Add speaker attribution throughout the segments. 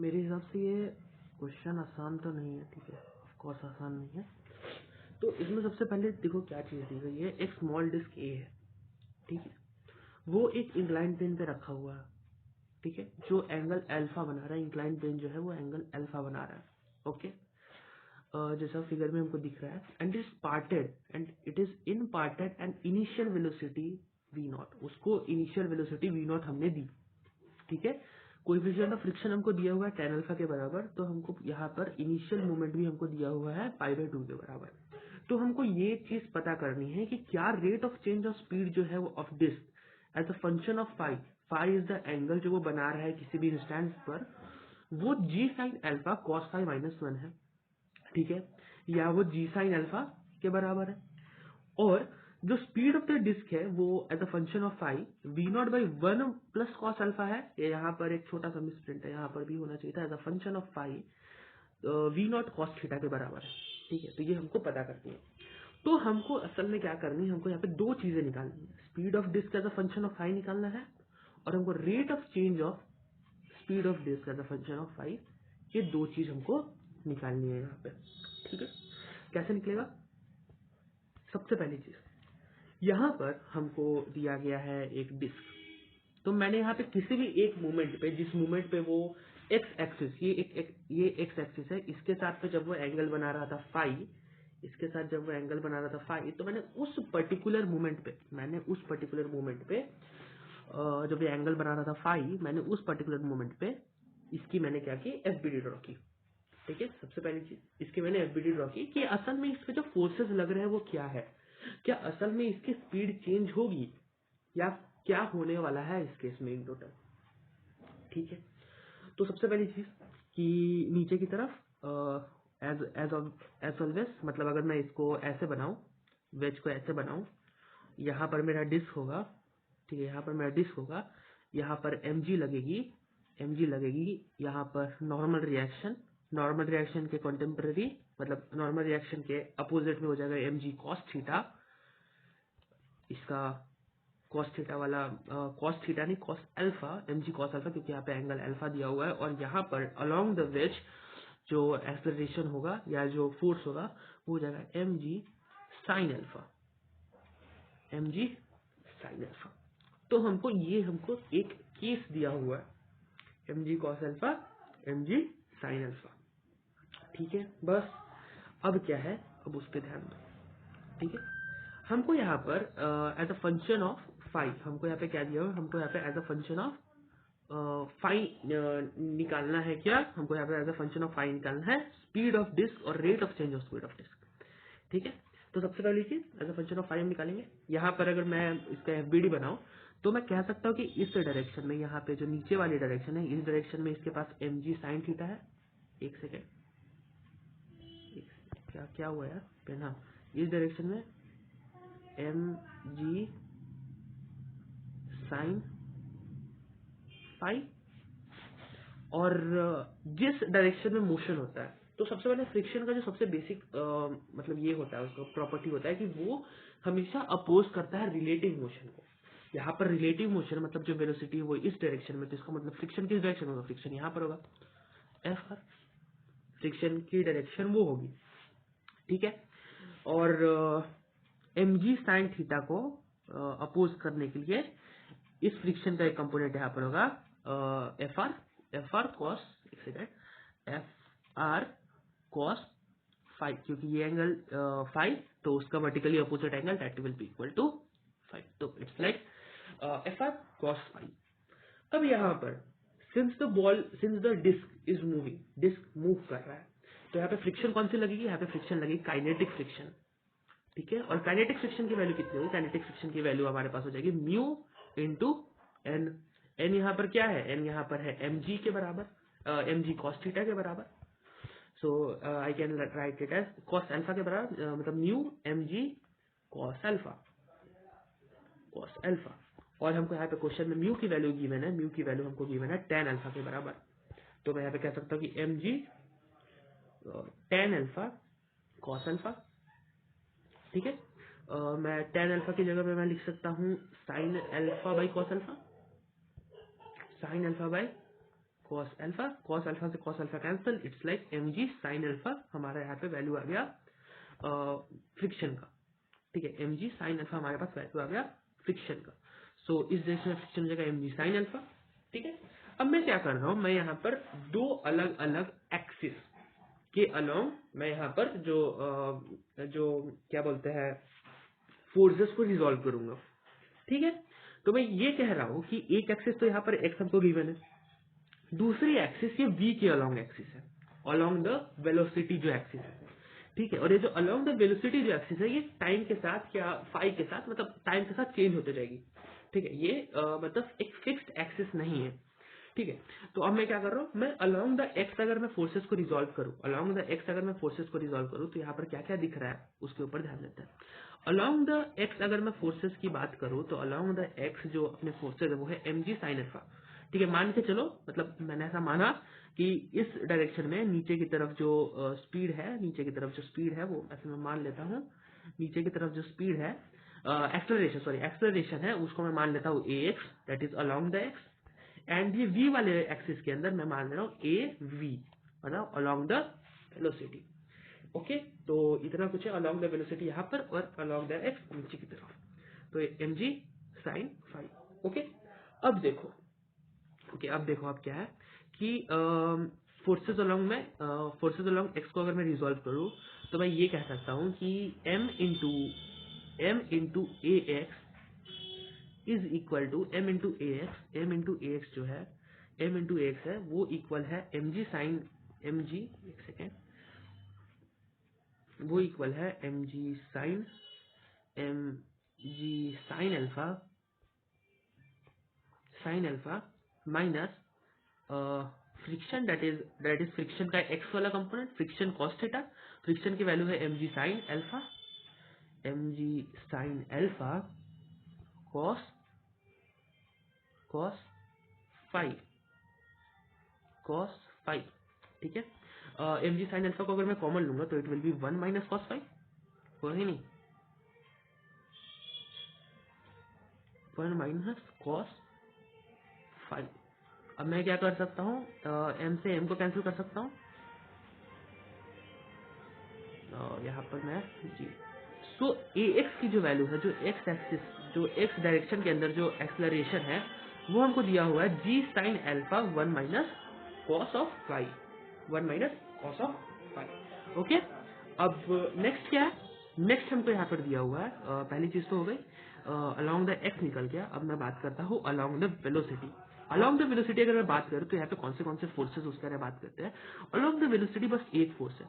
Speaker 1: मेरे हिसाब से ये क्वेश्चन आसान तो नहीं है, ठीक है, ऑफ कोर्स आसान नहीं है। तो इसमें सबसे पहले देखो क्या चीज़ दी गई है, एक स्मॉल डिस्क ए है, ठीक है, वो एक इंक्लाइन प्लेन पे रखा हुआ है, ठीक है, जो एंगल अल्फा बना रहा है, इंक्लाइन प्लेन जो है वो एंगल अल्फा बना रहा है, ओके। जैसा फिगर में हमको दिख रहा है, and is parted and it is in parted and initial velocity V naught, उसको इनिशियल वेलोसिटी वी नॉट हमने दी, ठीक है। कोएफिशिएंट ऑफ फ्रिक्शन हमको दिया हुआ है tan अल्फा के बराबर, तो हमको यहाँ पर इनिशियल मूवमेंट भी हमको दिया हुआ है π/2 के बराबर। तो हमको ये चीज पता करनी है कि क्या rate of change of speed जो है वो of disc as a function of phi is the angle जो वो बना रहा है किसी भी इंस्टेंस पर, वो जी साइन अल्फा कॉस फाई -1 है, ठीक है, या वो जी साइन अल्फा के बराबर है। और जो स्पीड ऑफ द डिस्क है वो as a function of phi V naught by 1 plus cos alpha है, ये यहाँ पर एक छोटा सा मिसप्रिंट है, यहाँ पर भी होना चाहिए था, as a function of phi V naught cos theta के बराबर है, ठीक है। तो ये हमको पता करनी है। तो हमको असल में क्या करनी है, हमको यहाँ पे दो चीजें निकालनी है, speed of disc as a function of phi निकालना है, और हमको rate of change of speed of disc as a function of phi, ये दो चीज हमको निकालनी है यहाँ पे, ठीक है। कैसे निकलेगा? सबसे पहली चीज, यहाँ पर हमको दिया गया है एक डिस्क, तो मैंने यहाँ पे किसी भी एक मोमेंट पे, जिस मोमेंट पे वो एक्स एक्सिस, ये एक्स एक्सिस है, इसके साथ पे जब वो एंगल बना रहा था फाई, इसके साथ जब वो एंगल बना रहा था फाई, तो मैंने उस पर्टिकुलर मोमेंट पे जब ये एंगल बना रहा था फाई, मैंने उस पर्टिकुलर मोमेंट पे इसकी मैंने क्या की, एफबीडी ड्रॉ की, ठीक है। सबसे पहली चीज इसकी मैंने एफबीडी ड्रॉ की कि असल में इस पे जो फोर्सेस लग रहे हैं वो क्या है, क्या असल में इसकी स्पीड चेंज होगी या क्या होने वाला है इस केस में इन टोटल, ठीक है। तो सबसे पहली चीज कि नीचे की तरफ एज एज एज ऑलवेज, मतलब अगर मैं इसको ऐसे बनाऊं, वेज को ऐसे बनाऊं, यहाँ पर मेरा डिस्क होगा, ठीक है, यहाँ पर मेरा डिस्क होगा, यहाँ पर एम जी लगेगी, यहाँ पर नॉर्मल रिएक्शन के कॉन्टेम्पररी, मतलब नॉर्मल रिएक्शन के अपोजिट में हो जाएगा एम जी कॉस थीटा, इसका कॉस थीटा वाला, कॉस थीटा नहीं cos alpha, M G cos alpha, क्योंकि यहाँ पे एंगल अल्फा दिया हुआ है, और यहाँ पर अलोंग द वेज जो एक्सेलरेशन होगा या जो फोर्स होगा वो हो जाएगा M G sine alpha, M G sine alpha. तो हमको एक केस दिया हुआ है, M G cos alpha, M G sine alpha, ठीक है। बस अब क्या है, अब उस पर ध्यान दो, ठीक है। हमको यहाँ पर as a function of phi, हमको यहाँ पे क्या दिया हुआ है, हमको यहाँ पे as a function of phi निकालना है, क्या हमको यहाँ पे as a function of phi निकालना है स्पीड ऑफ डिस्क और rate of change of speed of disc, ठीक है। तो सबसे पहली चीज as a function of phi हम निकालेंगे। यहाँ पर अगर मैं इसका एफबीडी बनाऊं तो मैं कह सकता हूँ कि इस डायरेक्शन में, यहाँ पे जो नीचे वाली डायरेक्शन है, इस डायरेक्शन में इसके पास एम जी साइन थीटा है, एक सेकेंड, क्या क्या हुआ यार पेन, हाँ, इस डायरेक्शन में एम जी साइन फाई, और जिस डायरेक्शन में मोशन होता है, तो सबसे पहले फ्रिक्शन का जो सबसे बेसिक मतलब ये होता है, उसका प्रॉपर्टी होता है कि वो हमेशा अपोज करता है रिलेटिव मोशन को। यहाँ पर रिलेटिव मोशन मतलब जो वेलोसिटी है वो इस डायरेक्शन में, तो इसका मतलब फ्रिक्शन किस डायरेक्शन होगा, फ्रिक्शन यहाँ पर होगा, एफ आर, फ्रिक्शन की डायरेक्शन वो होगी, ठीक है। और एम जी साइन थीटा को अपोज करने के लिए इस फ्रिक्शन का एक कंपोनेंट यहाँ पर होगा एफ आर कॉस, एक second, F R cos five, क्योंकि ये एंगल फाइव, तो उसका vertically opposite angle that will be equal to five, तो it's like F R cos five. अब यहाँ पर since the disc is moving, disc move कर रहा है, तो यहाँ पे फ्रिक्शन कौन सी लगेगी, यहाँ पे फ्रिक्शन लगेगी काइनेटिक फ्रिक्शन, ठीक है। और काइनेटिक फ्रिक्शन की वैल्यू कितनी होगी, काइनेटिक फ्रिक्शन की वैल्यू हमारे पास हो जाएगी म्यू इंटू एन। एन यहाँ पर क्या है, एन यहाँ पर है एम जी के बराबर, एम जी कॉस थीटा के बराबर, so I can write it as cos alpha के बराबर, मतलब mu M G cos alpha, cos alpha. और हमको यहाँ पे क्वेश्चन में म्यू की वैल्यू गिवन है, म्यू की वैल्यू हमको गिवन है टेन अल्फा के बराबर, तो मैं यहाँ पे कह सकता हूँ कि M G tan alpha cos alpha, ठीक है। मैं टेन अल्फा की जगह पे मैं लिख सकता हूँ sine alpha by cos alpha, sine alpha by cos alpha से cos alpha cancel, it's like mg sine alpha. हमारा यहाँ पे वैल्यू आ गया फ्रिक्शन का, ठीक है, mg साइन अल्फा हमारे पास वैल्यू आ गया फ्रिक्शन का। सो इस डायरेक्शन में फ्रिक्शन हो जाएगा mg साइन अल्फा, ठीक है। अब मैं क्या कर रहा हूँ, मैं यहाँ पर दो अलग अलग एक्सिस के अलोंग मैं यहाँ पर जो क्या बोलते हैं फोर्सेस को रिजॉल्व करूंगा, ठीक है। तो मैं ये कह रहा हूँ कि एक एक्सिस तो यहाँ पर x हमको गिवन है, दूसरी एक्सिस ये v के अलोंग एक्सिस है, अलोंग द वेलोसिटी जो एक्सिस है, ठीक है। और ये जो अलोंग द वेलोसिटी जो एक्सिस है ये टाइम के साथ या फाई के साथ, मतलब टाइम के साथ चेंज होते जाएगी, ठीक है। ये मतलब एक फिक्स्ड एक्सिस नहीं है, ठीक है। तो अब मैं क्या कर रहा हूँ, मैं अलोंग द एक्स अगर मैं फोर्सेस को रिजॉल्व करूँ, अलोंग द एक्स अगर मैं फोर्सेस को रिजॉल्व करूँ तो यहाँ पर क्या क्या दिख रहा है उसके ऊपर ध्यान देते हैं। अलोंग द एक्स अगर मैं फोर्सेस की बात करूँ तो अलोंग द एक्स जो अपने फोर्सेस है वो है mg साइन अल्फा, ठीक है। मान के चलो, मतलब मैंने ऐसा माना कि इस डायरेक्शन में नीचे की तरफ जो स्पीड है, नीचे की तरफ जो स्पीड है वो ऐसे मैं मान लेता हूँ, नीचे की तरफ जो स्पीड है एक्सलरेशन है उसको मैं मान लेता हूँ ax, that is along the x. And ये v वाले एक्सिस के अंदर मैं मान ले रहा हूँ av, मतलब अलोंग द वेलोसिटी, ओके। तो इतना कुछ है अलोंग द वेलोसिटी यहाँ पर और अलोंग द एक्स नीचे की तरफ, तो mg साइन फाई, ओके। अब देखो, ओके अब देखो अब क्या है कि फोर्सेस अलोंग एक्स को अगर मैं रिजॉल्व करूँ तो मैं ये कह सकता हूँ कि m into A X is equal to m into A X जो है m इंटू ए एक्स है वो इक्वल है mg साइन mg, एक सेकेंड, वो इक्वल है mg sine alpha minus friction, that is friction का एक्स वाला component, friction cos theta, friction की वैल्यू है mg sine alpha cos phi, ठीक है। mg साइन अल्फा को अगर मैं कॉमन लूंगा तो it will be 1 minus cos phi, होगा ही नहीं, 1 माइनस कॉस फाई। अब मैं क्या कर सकता हूँ, m से m को कैंसिल कर सकता हूँ, यहाँ पर मैं जी। सो ax की जो वैल्यू है, जो x एक्सिस, जो x डायरेक्शन के अंदर जो एक्सलरेशन है वो हमको दिया हुआ है g sine alpha 1 minus cos of phi, 1 minus cos of phi, okay. अब नेक्स्ट क्या है, नेक्स्ट हमको यहाँ पर दिया हुआ है, पहली चीज तो हो गई अलोंग द एक्स निकल गया। अब मैं बात करता हूँ along the velocity. Along the velocity अगर मैं बात करूँ तो यहाँ पे कौन से फोर्सेस उसके बारे में बात करते हैं। अलोंग द वेलोसिटी बस एक फोर्स है,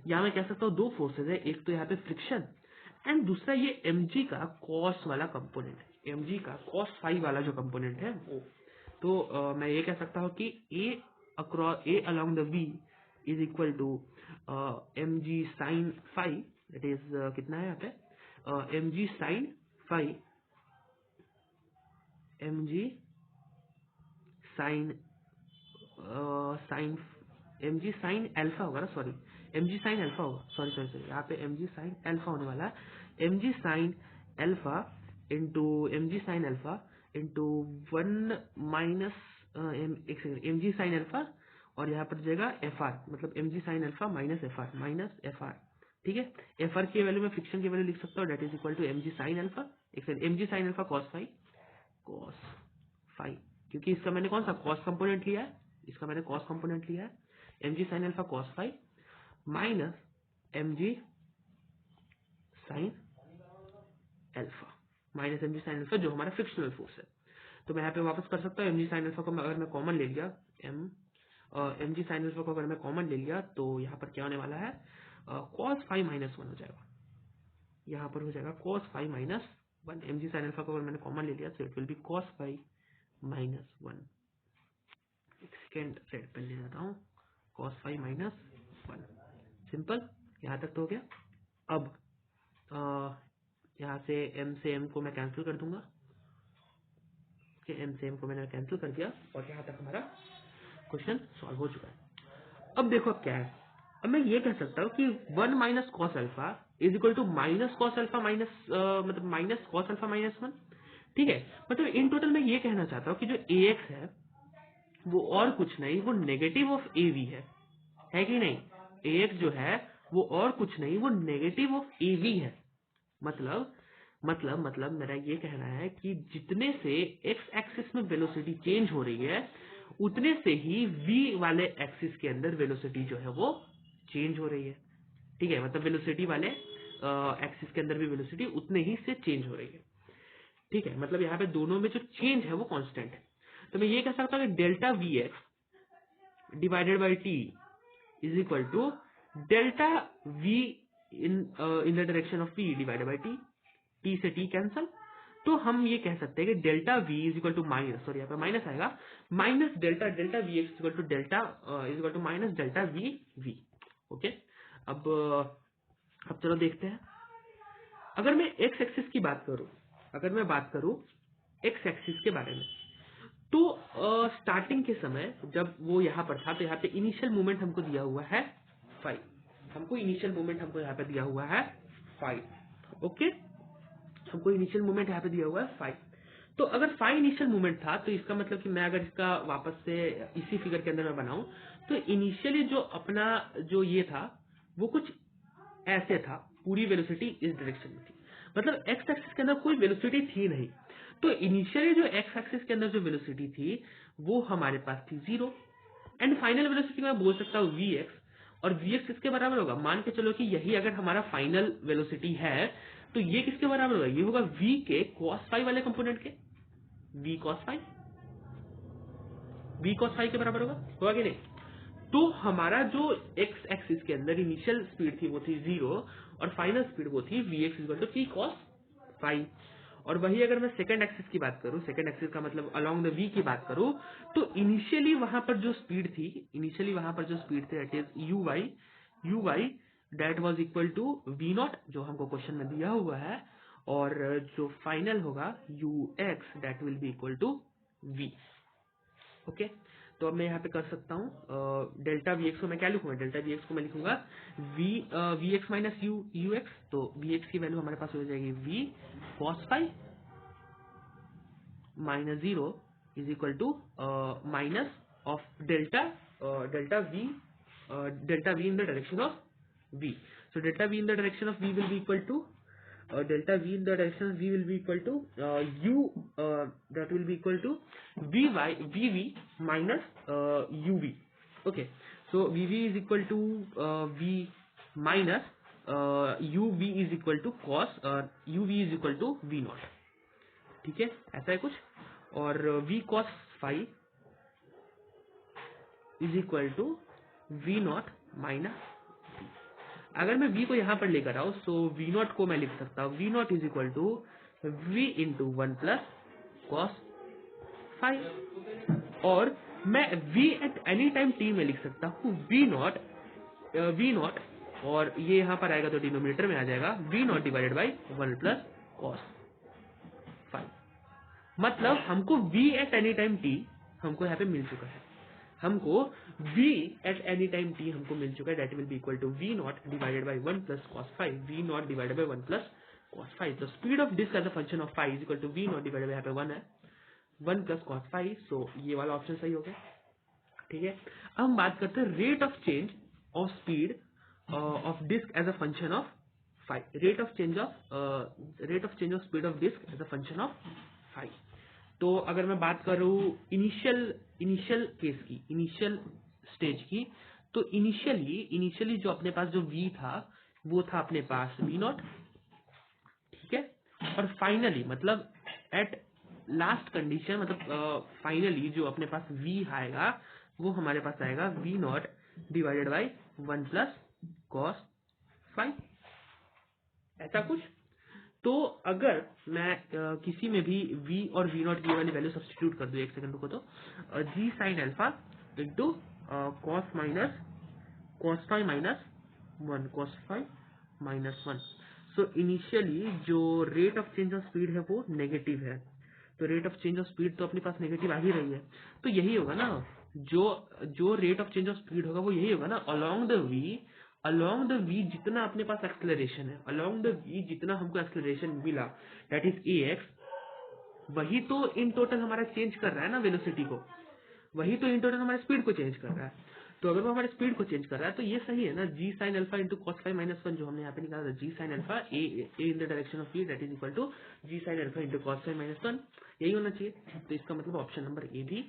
Speaker 1: या मैं कह सकता हूँ दो फोर्सेज है, एक तो यहाँ पे फ्रिक्शन एंड दूसरा ये mg का कॉस वाला कंपोनेंट है, mg का कॉस फाई वाला जो कंपोनेंट है वो। तो मैं ये कह सकता हूँ कि a along the v is equal to mg sine phi, that is कितना है यहाँ पे mg sine phi, mg sine sine mg sine alpha होगा ना, सॉरी mg साइन अल्फा होगा, सॉरी यहाँ पे mg साइन अल्फा होने वाला है, mg sine alpha into 1 minus एक सेकंड mg साइन अल्फा और यहाँ पर जाएगा fr, मतलब mg sine alpha minus fr, ठीक है। fr की वैल्यू में फ्रिक्शन की वैल्यू लिख सकता हूँ, that is equal to mg sine alpha, एक second mg sine alpha cos phi, क्योंकि इसका मैंने कौन सा कॉस कंपोनेंट लिया है, इसका मैंने कॉस कंपोनेंट लिया है, mg sine alpha cos phi minus mg sine alpha, minus mg sine alpha जो हमारा फ्रिक्शनल फोर्स है। तो मैं यहाँ पे वापस कर सकता हूँ mg साइन अल्फा को अगर मैं कॉमन ले लिया, mg साइन अल्फा को अगर मैं कॉमन ले लिया तो यहाँ पर क्या होने वाला है, कॉस फाई माइनस 1 हो जाएगा, यहाँ पर हो जाएगा cos phi minus 1, mg sine alpha को अगर मैंने कॉमन ले लिया तो it will be cos phi minus 1, एक सेकेंड रेड पेन ले लेता हूँ, कॉस फाई माइनस 1, सिंपल, यहाँ तक तो हो गया। अब यहाँ से m से m को मैं कैंसिल कर दूंगा, m से m को मैंने कैंसिल कर दिया और यहाँ तक हमारा क्वेश्चन सॉल्व हो चुका है। अब देखो अब क्या है, अब मैं ये कह सकता हूँ कि 1 minus cos alpha is equal to minus cos alpha minus मतलब माइनस कॉस अल्फा माइनस 1, ठीक है। मतलब इन टोटल मैं ये कहना चाहता हूँ कि जो ax है वो और कुछ नहीं, वो नेगेटिव ऑफ ए वी है कि नहीं? ax जो है वो और कुछ नहीं, वो नेगेटिव ऑफ ए वी है। मतलब मेरा ये कहना है कि जितने से एक्स एक्सिस में वेलोसिटी चेंज हो रही है उतने से ही v वाले एक्सिस के अंदर वेलोसिटी जो है वो चेंज हो रही है। ठीक है, मतलब वेलोसिटी वाले एक्सिस के अंदर भी वेलोसिटी उतने ही से चेंज हो रही है। ठीक है, मतलब यहाँ पे दोनों में जो चेंज है वो कांस्टेंट है। तो मैं ये कह सकता हूँ कि delta V X divided by T is equal to delta V in in the direction of P divided by T. T से टी कैंसल, तो हम ये कह सकते हैं कि delta V is equal to minus, sorry यहाँ पे माइनस आएगा, minus delta delta V X equal to delta is equal to minus delta V V. Okay, अब चलो देखते हैं। अगर मैं एक्स एक्सिस की बात करूं, अगर मैं बात करूं एक्स एक्सिस के बारे में, तो स्टार्टिंग के समय जब वो यहाँ पर था तो यहाँ पे इनिशियल मूवमेंट हमको दिया हुआ है 5, हमको इनिशियल मूवमेंट हमको यहाँ पे दिया हुआ है 5। ओके, हमको इनिशियल मूवमेंट यहाँ पे दिया हुआ है 5। तो अगर 5 इनिशियल मूवमेंट था तो इसका मतलब कि मैं अगर इसका वापस से इसी फिगर के अंदर मैं बनाऊं तो इनिशियली जो अपना जो ये था वो कुछ ऐसे था, पूरी वेलोसिटी इस डायरेक्शन में थी, मतलब एक्स एक्सिस के अंदर कोई वेलोसिटी थी नहीं। तो इनिशियली जो एक्स एक्सिस के अंदर जो वेलोसिटी थी वो हमारे पास थी 0, एंड फाइनल वेलोसिटी मैं बोल सकता हूँ वी एक्स, और वी एक्स किसके बराबर होगा? मान के चलो कि यही अगर हमारा फाइनल वेलोसिटी है तो ये किसके बराबर होगा? ये होगा वी के कॉस फाई वाले कंपोनेंट के, वी कॉस फाई के बराबर होगा कि नहीं? तो हमारा जो एक्स एक्सिस के अंदर इनिशियल स्पीड थी वो थी 0 और फाइनल स्पीड वो थी V X equal to T cos phi. और वही अगर मैं सेकंड एक्सिस की बात करूं, सेकंड एक्सिस का मतलब अलोंग द वी की बात करूं, तो इनिशियली वहां पर जो स्पीड थी, that is U Y that was equal to V naught जो हमको क्वेश्चन में दिया हुआ है, और जो फाइनल होगा U X that will be equal to V. Okay, तो अब मैं यहाँ पे कर सकता हूँ डेल्टा वी एक्स को मैं क्या लिखूंगा? डेल्टा वी एक्स को मैं लिखूंगा V X minus U X. तो वी एक्स की वैल्यू हमारे पास हो जाएगी V cos phi minus 0 is equal to minus of delta V in the direction of v. So delta v in the direction of v will be equal to delta v in the direction of v will be equal to u that will be equal to vv minus uv. Okay, so vv is equal to v minus uv is equal to cos uv is equal to v naught. ठीक है, ऐसा है कुछ, और v cos phi is equal to V naught minus. अगर मैं v को यहां पर लेकर आऊं तो v नॉट को मैं लिख सकता हूं V naught is equal to v into 1 plus cos 5, और मैं v at any time t में लिख सकता हूं वी नॉट, और ये यहां पर आएगा तो डिनोमिनेटर में आ जाएगा V naught divided by 1 plus cos 5। मतलब हमको v at any time t हमको यहाँ पे मिल चुका है, हमको v at any time t हमको मिल चुका है, that will be equal to v naught divided by 1 plus cos 5, v naught divided by 1 plus cos 5। तो speed of disc as a function of 5 is equal to v naught divided by, यहाँ पे 1 है, 1 plus cos 5, सो ये वाला option सही हो गया। ठीक है, अब हम बात करते हैं rate of change of speed of disc as a function of 5, rate of change of speed of disc as a function of 5। तो अगर मैं बात करूं इनिशियल केस की, इनिशियल स्टेज की, तो इनिशियली जो अपने पास जो v था वो था अपने पास v नॉट। ठीक है, और फाइनली मतलब एट लास्ट कंडीशन, मतलब फाइनली जो अपने पास v आएगा वो हमारे पास आएगा v naught divided by 1 plus cos 5, ऐसा कुछ। तो अगर मैं किसी में भी v और v नॉट की वाली वैल्यू सब्स्टिट्यूट कर दूं, एक सेकंड रुको, तो g sine alpha into cos five minus 1 cos 5 minus 1। So initially जो rate of change of speed है वो नेगेटिव है, तो rate of change of speed तो अपने पास नेगेटिव आ ही रही है, तो यही होगा ना, जो rate of change of speed होगा वो यही होगा ना, अलोंग द वी जितना अपने पास एक्सेलरेशन है, अलोंग द वी जितना हमको एक्सेलरेशन मिला दैट इज ए एक्स, वही तो इन टोटल हमारा चेंज कर रहा है ना वेलोसिटी को। वही तो इंटरन हमारे स्पीड को चेंज कर रहा है। तो अगर वो हमारे स्पीड को चेंज कर रहा है तो ये सही है ना, G sine alpha into cos five minus one जो हमने यहाँ पे निकाला था, G sine alpha A in the direction of P that is equal to G sine alpha into cos five minus one, यही होना चाहिए। तो इसका मतलब ऑप्शन नंबर ए भी